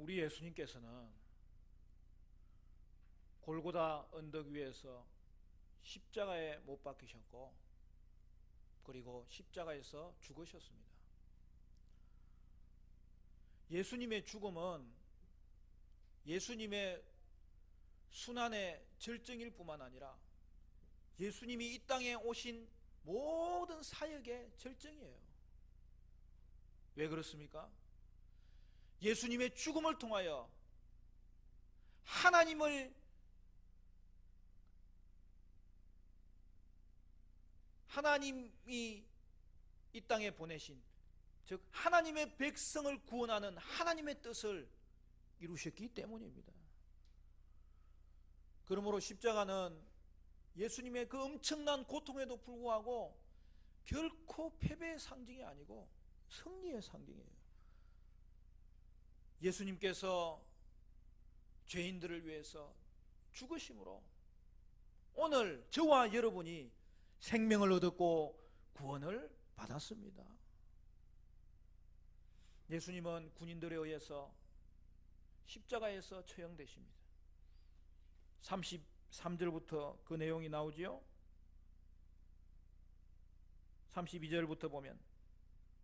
우리 예수님께서는 골고다 언덕 위에서 십자가에 못 박히셨고 그리고 십자가에서 죽으셨습니다. 예수님의 죽음은 예수님의 순환의 절정일 뿐만 아니라 예수님이 이 땅에 오신 모든 사역의 절정이에요. 왜 그렇습니까? 예수님의 죽음을 통하여 하나님이 이 땅에 보내신, 즉 하나님의 백성을 구원하는 하나님의 뜻을 이루셨기 때문입니다. 그러므로 십자가는 예수님의 그 엄청난 고통에도 불구하고 결코 패배의 상징이 아니고 승리의 상징이에요. 예수님께서 죄인들을 위해서 죽으심으로 오늘 저와 여러분이 생명을 얻었고 구원을 받았습니다. 예수님은 군인들에 의해서 십자가에서 처형되십니다. 33절부터 그 내용이 나오지요. 32절부터 보면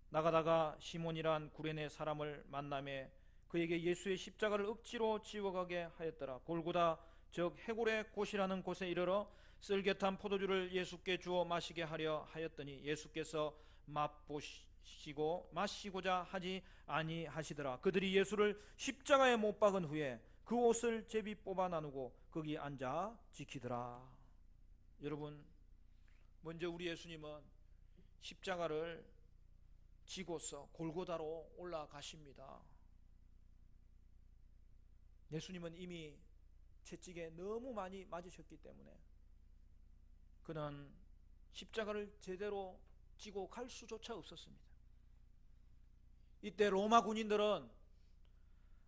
나가다가 시몬이란 구레네 사람을 만나매 그에게 예수의 십자가를 억지로 지워가게 하였더라. 골고다 즉 해골의 곳이라는 곳에 이르러 쓸개탄 포도주를 예수께 주어 마시게 하려 하였더니 예수께서 맛보시고 마시고자 하지 아니하시더라. 그들이 예수를 십자가에 못 박은 후에 그 옷을 제비 뽑아 나누고 거기 앉아 지키더라. 여러분, 먼저 우리 예수님은 십자가를 지고서 골고다로 올라가십니다. 예수님은 이미 채찍에 너무 많이 맞으셨기 때문에 그는 십자가를 제대로 지고 갈 수조차 없었습니다. 이때 로마 군인들은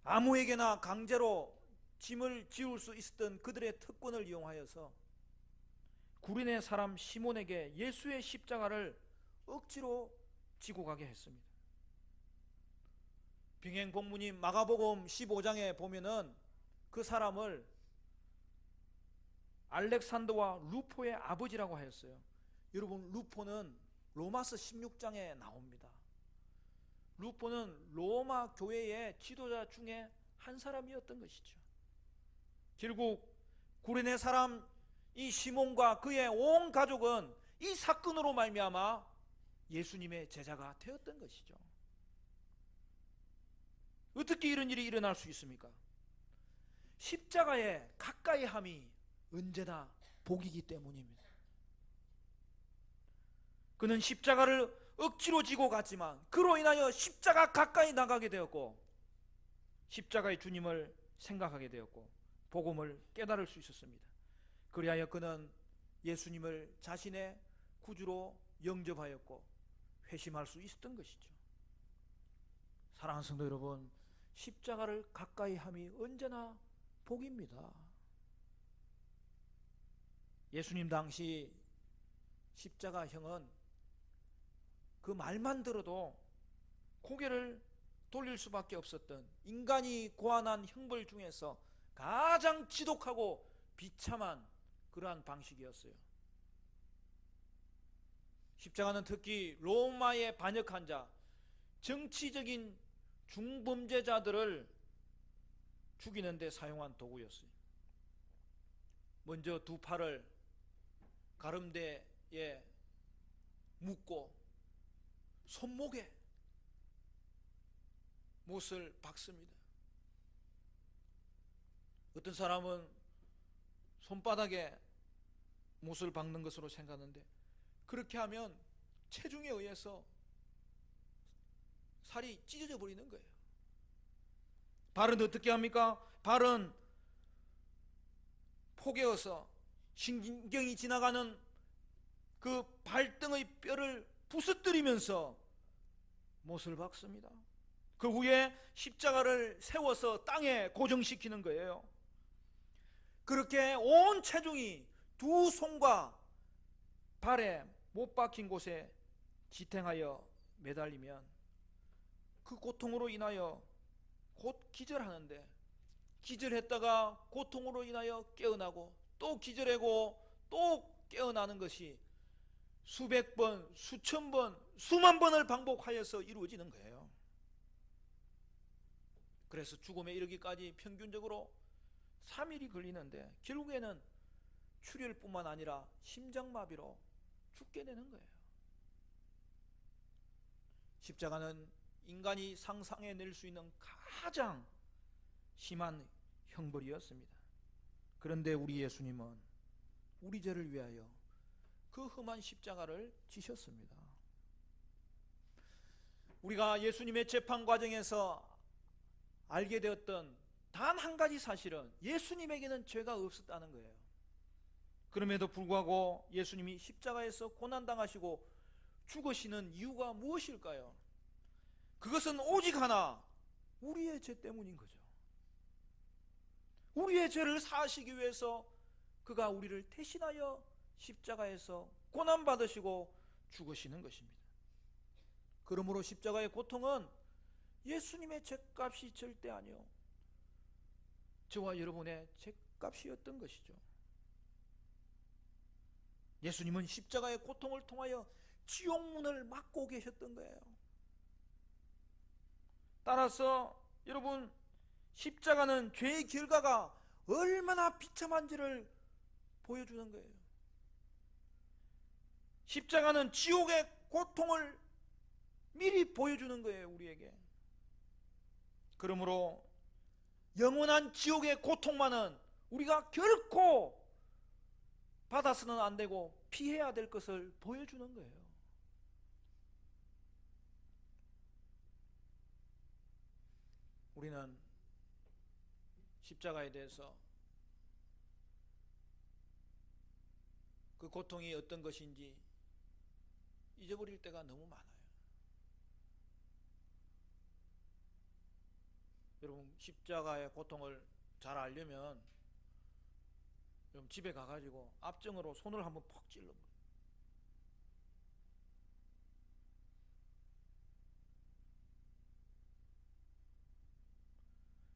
아무에게나 강제로 짐을 지울 수 있었던 그들의 특권을 이용하여서 구레네 사람 시몬에게 예수의 십자가를 억지로 지고 가게 했습니다. 병행 본문인 마가복음 15장에 보면은 그 사람을 알렉산더와 루포의 아버지라고 하였어요. 여러분, 루포는 로마서 16장에 나옵니다. 루포는 로마 교회의 지도자 중에 한 사람이었던 것이죠. 결국 구레네 사람 이 시몬과 그의 온 가족은 이 사건으로 말미암아 예수님의 제자가 되었던 것이죠. 어떻게 이런 일이 일어날 수 있습니까? 십자가에 가까이 함이 언제나 복이기 때문입니다. 그는 십자가를 억지로 지고 갔지만 그로 인하여 십자가 가까이 나가게 되었고 십자가의 주님을 생각하게 되었고 복음을 깨달을 수 있었습니다. 그리하여 그는 예수님을 자신의 구주로 영접하였고 회심할 수 있었던 것이죠. 사랑하는 성도 여러분, 십자가를 가까이 함이 언제나 복입니다. 예수님 당시 십자가형은 그 말만 들어도 고개를 돌릴 수밖에 없었던 인간이 고안한 형벌 중에서 가장 지독하고 비참한 그러한 방식이었어요. 십자가는 특히 로마에 반역한 자, 정치적인 중범죄자들을 죽이는 데 사용한 도구였어요. 먼저 두 팔을 가름대에 묶고 손목에 못을 박습니다. 어떤 사람은 손바닥에 못을 박는 것으로 생각하는데 그렇게 하면 체중에 의해서 살이 찢어져 버리는 거예요. 발은 어떻게 합니까? 발은 포개어서 신경이 지나가는 그 발등의 뼈를 부서뜨리면서 못을 박습니다. 그 후에 십자가를 세워서 땅에 고정시키는 거예요. 그렇게 온 체중이 두 손과 발에 못 박힌 곳에 지탱하여 매달리면 그 고통으로 인하여 곧 기절하는데, 기절했다가 고통으로 인하여 깨어나고 또 기절하고 또 깨어나는 것이 수백 번, 수천 번, 수만 번을 반복하여서 이루어지는 거예요. 그래서 죽음에 이르기까지 평균적으로 3일이 걸리는데 결국에는 출혈뿐만 아니라 심장마비로 죽게 되는 거예요. 십자가는 인간이 상상해낼 수 있는 가장 심한 형벌이었습니다. 그런데 우리 예수님은 우리 죄를 위하여 그 험한 십자가를 지셨습니다. 우리가 예수님의 재판 과정에서 알게 되었던 단 한 가지 사실은 예수님에게는 죄가 없었다는 거예요. 그럼에도 불구하고 예수님이 십자가에서 고난당하시고 죽으시는 이유가 무엇일까요? 그것은 오직 하나, 우리의 죄 때문인 거죠. 우리의 죄를 사하시기 위해서 그가 우리를 대신하여 십자가에서 고난받으시고 죽으시는 것입니다. 그러므로 십자가의 고통은 예수님의 죄값이 절대 아니요, 저와 여러분의 죄값이었던 것이죠. 예수님은 십자가의 고통을 통하여 지옥문을 막고 계셨던 거예요. 따라서 여러분, 십자가는 죄의 결과가 얼마나 비참한지를 보여주는 거예요. 십자가는 지옥의 고통을 미리 보여주는 거예요, 우리에게. 그러므로 영원한 지옥의 고통만은 우리가 결코 받아서는 안 되고 피해야 될 것을 보여주는 거예요. 우리는 십자가에 대해서 그 고통이 어떤 것인지 잊어버릴 때가 너무 많아요. 여러분, 십자가의 고통을 잘 알려면 여러분 집에 가가지고 앞정으로 손을 한번 퍽 찔러버려요.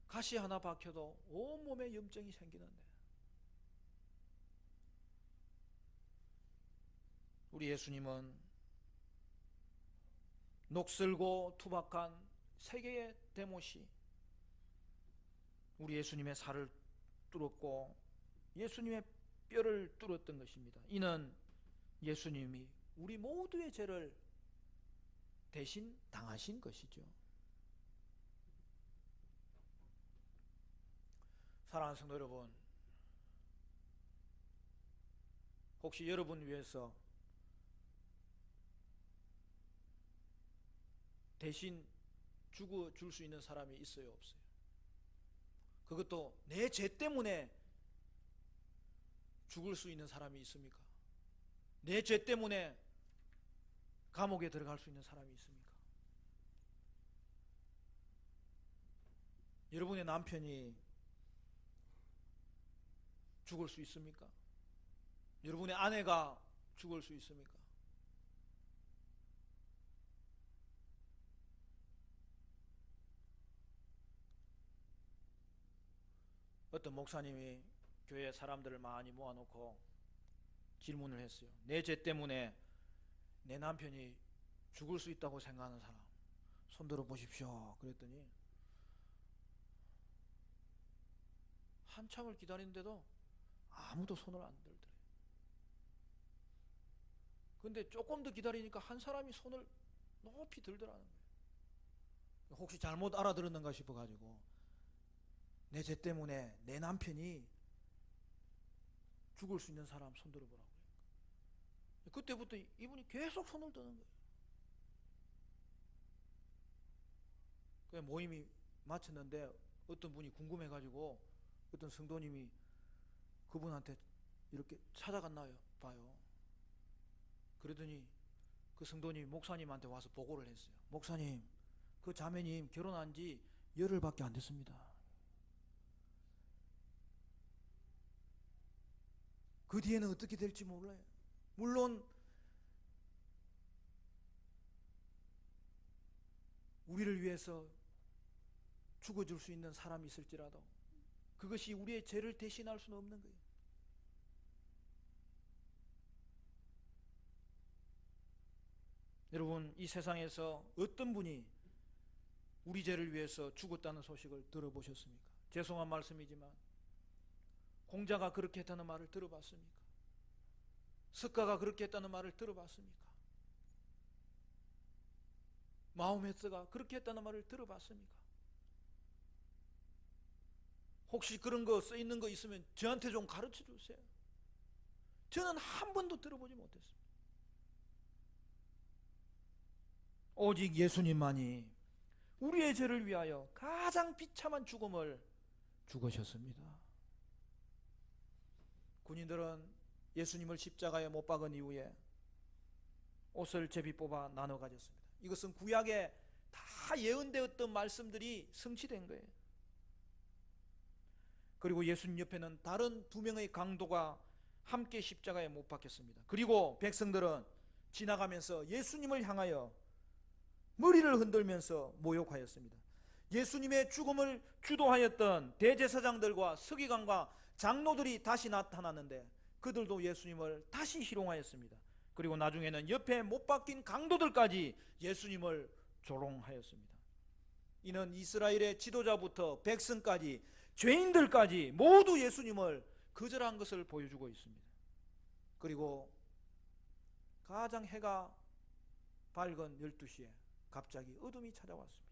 가시 하나 박혀도 온몸에 염증이 생기는데, 우리 예수님은 녹슬고 투박한 세 개의 대못이 우리 예수님의 살을 뚫었고 예수님의 뼈를 뚫었던 것입니다. 이는 예수님이 우리 모두의 죄를 대신 당하신 것이죠. 사랑하는 성도 여러분, 혹시 여러분 위해서 대신 죽어줄 수 있는 사람이 있어요, 없어요? 그것도 내 죄 때문에 죽을 수 있는 사람이 있습니까? 내 죄 때문에 감옥에 들어갈 수 있는 사람이 있습니까? 여러분의 남편이 죽을 수 있습니까? 여러분의 아내가 죽을 수 있습니까? 어떤 목사님이 교회 사람들을 많이 모아놓고 질문을 했어요. 내 죄 때문에 내 남편이 죽을 수 있다고 생각하는 사람 손 들어 보십시오. 그랬더니 한참을 기다리는데도 아무도 손을 안 들더래요. 근데 조금 더 기다리니까 한 사람이 손을 높이 들더라는 거예요. 혹시 잘못 알아들었는가 싶어가지고, 내 죄 때문에 내 남편이 죽을 수 있는 사람 손 들어보라고. 그때부터 이분이 계속 손을 드는 거예요. 그 모임이 마쳤는데 어떤 분이 궁금해가지고 어떤 성도님이 그분한테 이렇게 찾아갔나 봐요. 그러더니 그 성도님이 목사님한테 와서 보고를 했어요. 목사님, 그 자매님 결혼한 지 열흘밖에 안 됐습니다. 그 뒤에는 어떻게 될지 몰라요. 물론 우리를 위해서 죽어줄 수 있는 사람이 있을지라도 그것이 우리의 죄를 대신할 수는 없는 거예요. 여러분, 이 세상에서 어떤 분이 우리 죄를 위해서 죽었다는 소식을 들어보셨습니까? 죄송한 말씀이지만 공자가 그렇게 했다는 말을 들어봤습니까? 석가가 그렇게 했다는 말을 들어봤습니까? 마호메트가 그렇게 했다는 말을 들어봤습니까? 혹시 그런 거 써있는 거 있으면 저한테 좀 가르쳐 주세요. 저는 한 번도 들어보지 못했습니다. 오직 예수님만이 우리의 죄를 위하여 가장 비참한 죽음을 죽으셨습니다. 군인들은 예수님을 십자가에 못 박은 이후에 옷을 제비 뽑아 나눠 가졌습니다. 이것은 구약에 다 예언되었던 말씀들이 성취된 거예요. 그리고 예수님 옆에는 다른 두 명의 강도가 함께 십자가에 못 박혔습니다. 그리고 백성들은 지나가면서 예수님을 향하여 머리를 흔들면서 모욕하였습니다. 예수님의 죽음을 주도하였던 대제사장들과 서기관과 장로들이 다시 나타났는데 그들도 예수님을 다시 희롱하였습니다. 그리고 나중에는 옆에 못 박힌 강도들까지 예수님을 조롱하였습니다. 이는 이스라엘의 지도자부터 백성까지 죄인들까지 모두 예수님을 거절한 것을 보여주고 있습니다. 그리고 가장 해가 밝은 12시에 갑자기 어둠이 찾아왔습니다.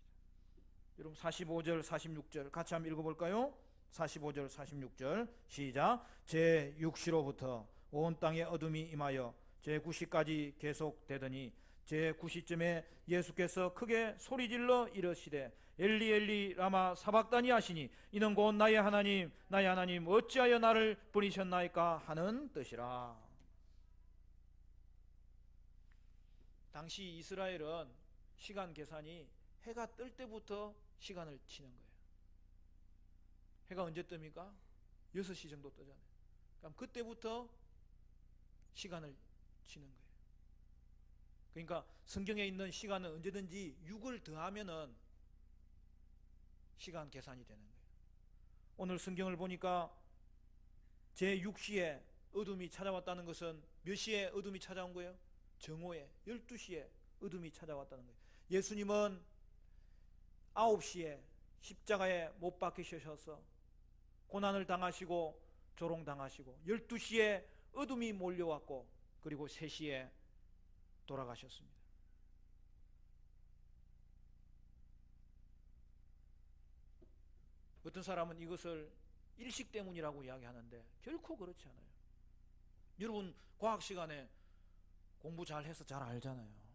여러분 45절 46절 같이 한번 읽어볼까요? 45절 46절 시작. 제6시로부터 온 땅에 어둠이 임하여 제9시까지 계속되더니 제9시쯤에 예수께서 크게 소리질러 이르시되 엘리 엘리 라마 사박다니 하시니 이는 곧 나의 하나님 어찌하여 나를 버리셨나이까 하는 뜻이라. 당시 이스라엘은 시간 계산이 해가 뜰 때부터 시간을 치는 거예요. 해가 언제 뜹니까? 6시 정도 뜨잖아요. 그럼 그때부터 시간을 치는 거예요. 그러니까 성경에 있는 시간은 언제든지 6을 더하면은 시간 계산이 되는 거예요. 오늘 성경을 보니까 제6시에 어둠이 찾아왔다는 것은 몇 시에 어둠이 찾아온 거예요? 정오에 12시에 어둠이 찾아왔다는 거예요. 예수님은 9시에 십자가에 못 박히셔서 고난을 당하시고 조롱당하시고 12시에 어둠이 몰려왔고 그리고 3시에 돌아가셨습니다. 어떤 사람은 이것을 일식 때문이라고 이야기하는데 결코 그렇지 않아요. 여러분 과학 시간에 공부 잘해서 잘 알잖아요.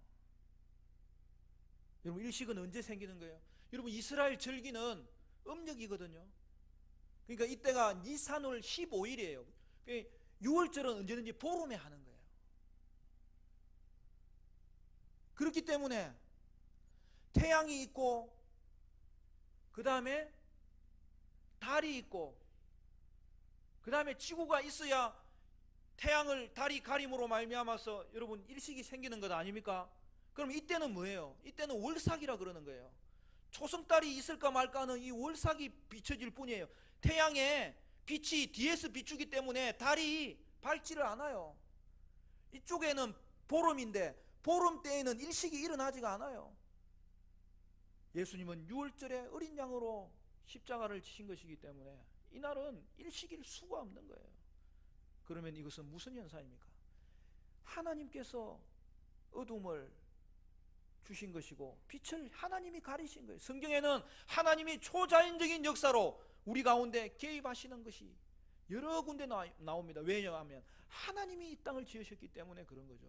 여러분 일식은 언제 생기는 거예요? 여러분 이스라엘 절기는 음력이거든요. 그러니까 이때가 니산월 15일이에요. 6월절은 언제든지 보름에 하는 거예요. 그렇기 때문에 태양이 있고 그 다음에 달이 있고 그 다음에 지구가 있어야 태양을 달이 가림으로 말미암아서 여러분 일식이 생기는 것 아닙니까? 그럼 이때는 뭐예요? 이때는 월삭이라 그러는 거예요. 초승달이 있을까 말까 하는 이 월삭이 비춰질 뿐이에요. 태양에 빛이 뒤에서 비추기 때문에 달이 밝지를 않아요. 이쪽에는 보름인데 보름 때에는 일식이 일어나지가 않아요. 예수님은 6월절에 어린 양으로 십자가를 지신 것이기 때문에 이날은 일식일 수가 없는 거예요. 그러면 이것은 무슨 현상입니까? 하나님께서 어둠을 주신 것이고 빛을 하나님이 가리신 거예요. 성경에는 하나님이 초자연적인 역사로 우리 가운데 개입하시는 것이 여러 군데 나옵니다. 왜냐하면 하나님이 이 땅을 지으셨기 때문에 그런 거죠.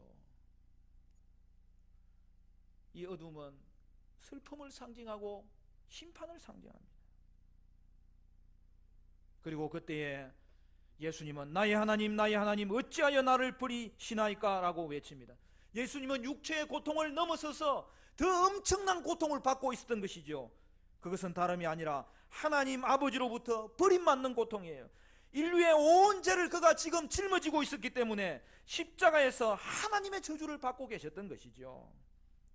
이 어둠은 슬픔을 상징하고 심판을 상징합니다. 그리고 그때에 예수님은 나의 하나님 어찌하여 나를 버리시나이까 라고 외칩니다. 예수님은 육체의 고통을 넘어서서 더 엄청난 고통을 받고 있었던 것이죠. 그것은 다름이 아니라 하나님 아버지로부터 버림받는 고통이에요. 인류의 온 죄를 그가 지금 짊어지고 있었기 때문에 십자가에서 하나님의 저주를 받고 계셨던 것이죠.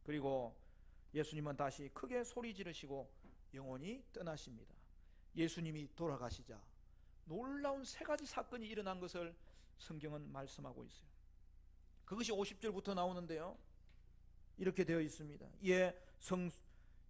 그리고 예수님은 다시 크게 소리 지르시고 영원히 떠나십니다. 예수님이 돌아가시자 놀라운 세 가지 사건이 일어난 것을 성경은 말씀하고 있어요. 그것이 50절부터 나오는데요, 이렇게 되어 있습니다.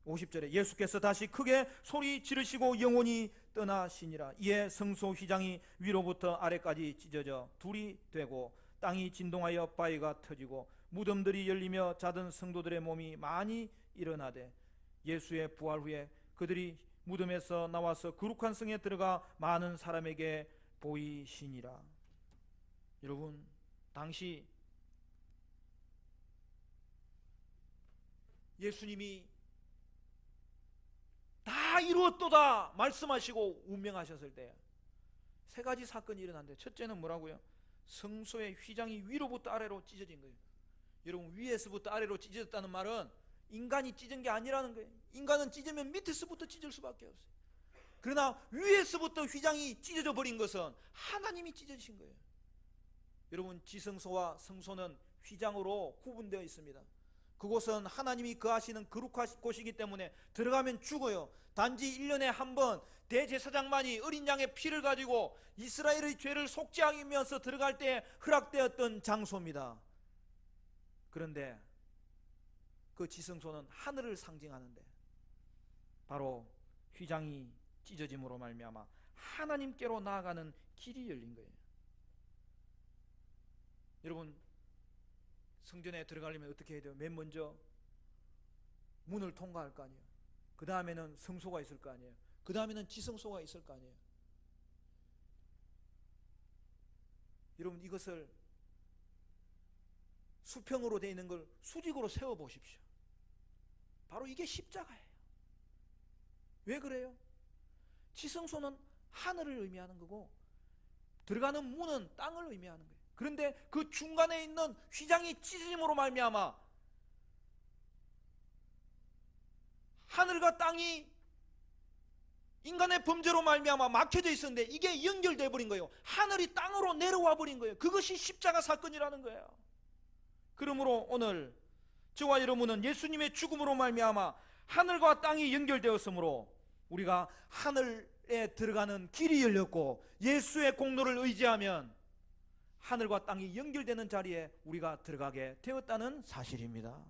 50절에 예수께서 다시 크게 소리 지르시고 영원히 떠나시니라. 이에 성소 휘장이 위로부터 아래까지 찢어져 둘이 되고 땅이 진동하여 바위가 터지고 무덤들이 열리며 자던 성도들의 몸이 많이 일어나되 예수의 부활 후에 그들이 무덤에서 나와서 거룩한 성에 들어가 많은 사람에게 보이시니라. 여러분, 당시 예수님이 다 이루었도다 말씀하시고 운명하셨을 때 세 가지 사건이 일어났는데, 첫째는 뭐라고요? 성소의 휘장이 위로부터 아래로 찢어진 거예요. 여러분, 위에서부터 아래로 찢어졌다는 말은 인간이 찢은 게 아니라는 거예요. 인간은 찢으면 밑에서부터 찢을 수밖에 없어요. 그러나 위에서부터 휘장이 찢어져 버린 것은 하나님이 찢어지신 거예요. 여러분, 지성소와 성소는 휘장으로 구분되어 있습니다. 그곳은 하나님이 거하시는 거룩한 곳이기 때문에 들어가면 죽어요. 단지 1년에 한 번 대제사장만이 어린 양의 피를 가지고 이스라엘의 죄를 속죄하면서 들어갈 때 허락되었던 장소입니다. 그런데 그 지성소는 하늘을 상징하는데 바로 휘장이 찢어짐으로 말미암아 하나님께로 나아가는 길이 열린 거예요. 여러분, 성전에 들어가려면 어떻게 해야 돼요? 맨 먼저 문을 통과할 거 아니에요. 그 다음에는 성소가 있을 거 아니에요. 그 다음에는 지성소가 있을 거 아니에요. 여러분, 이것을 수평으로 되어 있는 걸 수직으로 세워 보십시오. 바로 이게 십자가예요. 왜 그래요? 지성소는 하늘을 의미하는 거고 들어가는 문은 땅을 의미하는 거예요. 그런데 그 중간에 있는 휘장이 찢어짐으로 말미암아 하늘과 땅이 인간의 범죄로 말미암아 막혀져 있었는데 이게 연결돼 버린 거예요. 하늘이 땅으로 내려와 버린 거예요. 그것이 십자가 사건이라는 거예요. 그러므로 오늘 저와 여러분은 예수님의 죽음으로 말미암아 하늘과 땅이 연결되었으므로 우리가 하늘에 들어가는 길이 열렸고 예수의 공로를 의지하면 하늘과 땅이 연결되는 자리에 우리가 들어가게 되었다는 사실입니다.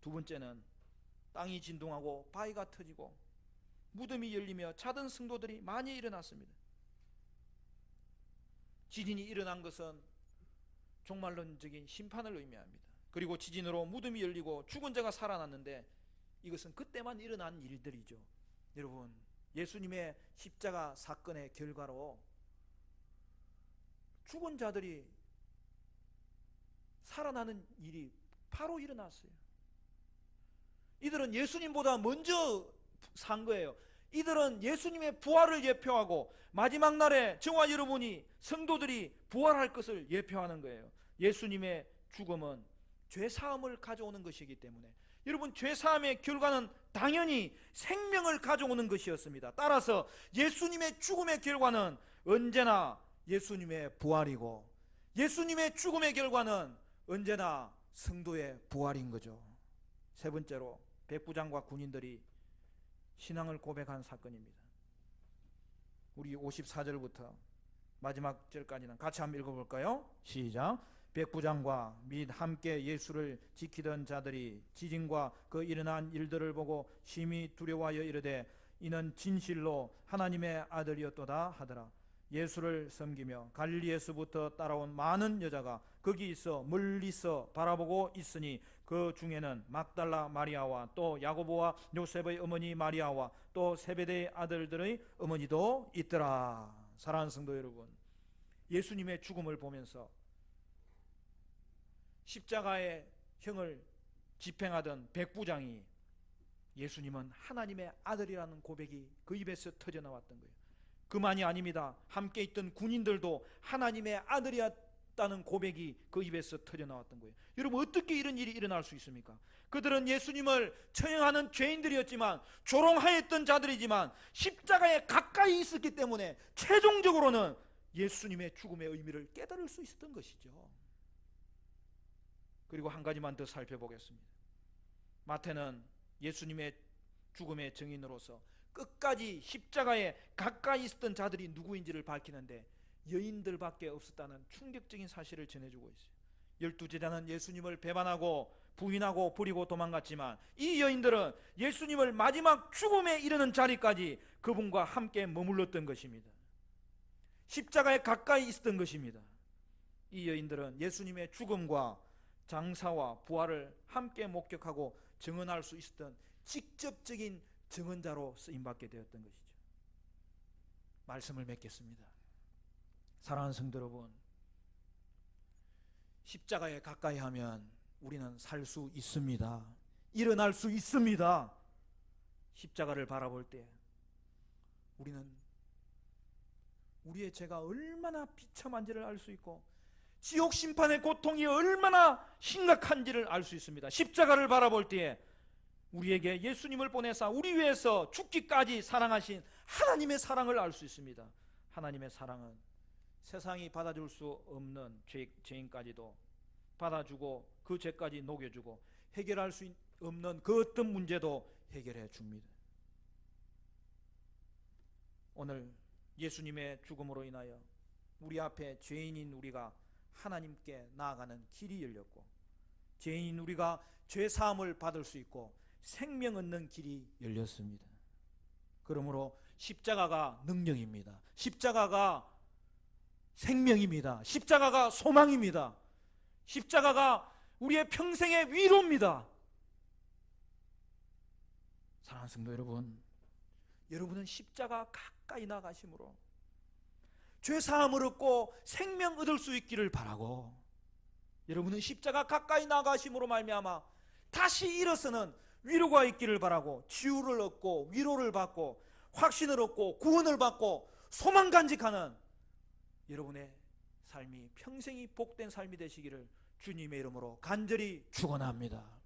두 번째는 땅이 진동하고 바위가 터지고 무덤이 열리며 자던 성도들이 많이 일어났습니다. 지진이 일어난 것은 종말론적인 심판을 의미합니다. 그리고 지진으로 무덤이 열리고 죽은 자가 살아났는데 이것은 그때만 일어난 일들이죠. 여러분, 예수님의 십자가 사건의 결과로 죽은 자들이 살아나는 일이 바로 일어났어요. 이들은 예수님보다 먼저 산 거예요. 이들은 예수님의 부활을 예표하고 마지막 날에 저와 여러분이 성도들이 부활할 것을 예표하는 거예요. 예수님의 죽음은 죄사함을 가져오는 것이기 때문에 여러분, 죄사함의 결과는 당연히 생명을 가져오는 것이었습니다. 따라서 예수님의 죽음의 결과는 언제나 예수님의 부활이고 예수님의 죽음의 결과는 언제나 성도의 부활인 거죠. 세 번째로 백부장과 군인들이 신앙을 고백한 사건입니다. 우리 54절부터 마지막 절까지는 같이 한번 읽어볼까요? 시작. 백부장과 및 함께 예수를 지키던 자들이 지진과 그 일어난 일들을 보고 심히 두려워하여 이르되 이는 진실로 하나님의 아들이었도다 하더라. 예수를 섬기며 갈릴리에서부터 따라온 많은 여자가 거기 있어 멀리서 바라보고 있으니 그 중에는 막달라 마리아와 또 야고보와 요셉의 어머니 마리아와 또 세베대의 아들들의 어머니도 있더라. 사랑하는 성도 여러분, 예수님의 죽음을 보면서 십자가의 형을 집행하던 백부장이 예수님은 하나님의 아들이라는 고백이 그 입에서 터져나왔던 거예요. 그만이 아닙니다. 함께 있던 군인들도 하나님의 아들이었다는 고백이 그 입에서 터져나왔던 거예요. 여러분, 어떻게 이런 일이 일어날 수 있습니까? 그들은 예수님을 처형하는 죄인들이었지만, 조롱하였던 자들이지만 십자가에 가까이 있었기 때문에 최종적으로는 예수님의 죽음의 의미를 깨달을 수 있었던 것이죠. 그리고 한 가지만 더 살펴보겠습니다. 마태는 예수님의 죽음의 증인으로서 끝까지 십자가에 가까이 있었던 자들이 누구인지를 밝히는데 여인들밖에 없었다는 충격적인 사실을 전해주고 있어요. 12제자는 예수님을 배반하고 부인하고 버리고 도망갔지만 이 여인들은 예수님을 마지막 죽음에 이르는 자리까지 그분과 함께 머물렀던 것입니다. 십자가에 가까이 있었던 것입니다. 이 여인들은 예수님의 죽음과 장사와 부활을 함께 목격하고 증언할 수 있었던 직접적인 증언자로 쓰임받게 되었던 것이죠. 말씀을 맺겠습니다. 사랑하는 성도 여러분, 십자가에 가까이 하면 우리는 살 수 있습니다. 일어날 수 있습니다. 십자가를 바라볼 때 우리는 우리의 죄가 얼마나 비참한지를 알 수 있고 지옥 심판의 고통이 얼마나 심각한지를 알 수 있습니다. 십자가를 바라볼 때에 우리에게 예수님을 보내사 우리 위해서 죽기까지 사랑하신 하나님의 사랑을 알 수 있습니다. 하나님의 사랑은 세상이 받아줄 수 없는 죄인까지도 받아주고 그 죄까지 녹여주고 해결할 수 없는 그 어떤 문제도 해결해 줍니다. 오늘 예수님의 죽음으로 인하여 우리 앞에 죄인인 우리가 하나님께 나아가는 길이 열렸고 죄인인 우리가 죄사함을 받을 수 있고 생명 얻는 길이 열렸습니다. 그러므로 십자가가 능력입니다. 십자가가 생명입니다. 십자가가 소망입니다. 십자가가 우리의 평생의 위로입니다. 사랑하는 성도 여러분, 여러분은 십자가 가까이 나가심으로 죄사함을 얻고 생명 얻을 수 있기를 바라고, 여러분은 십자가 가까이 나가심으로 말미암아 다시 일어서는 위로가 있기를 바라고 치유를 얻고 위로를 받고 확신을 얻고 구원을 받고 소망 간직하는 여러분의 삶이 평생이 복된 삶이 되시기를 주님의 이름으로 간절히 축원합니다.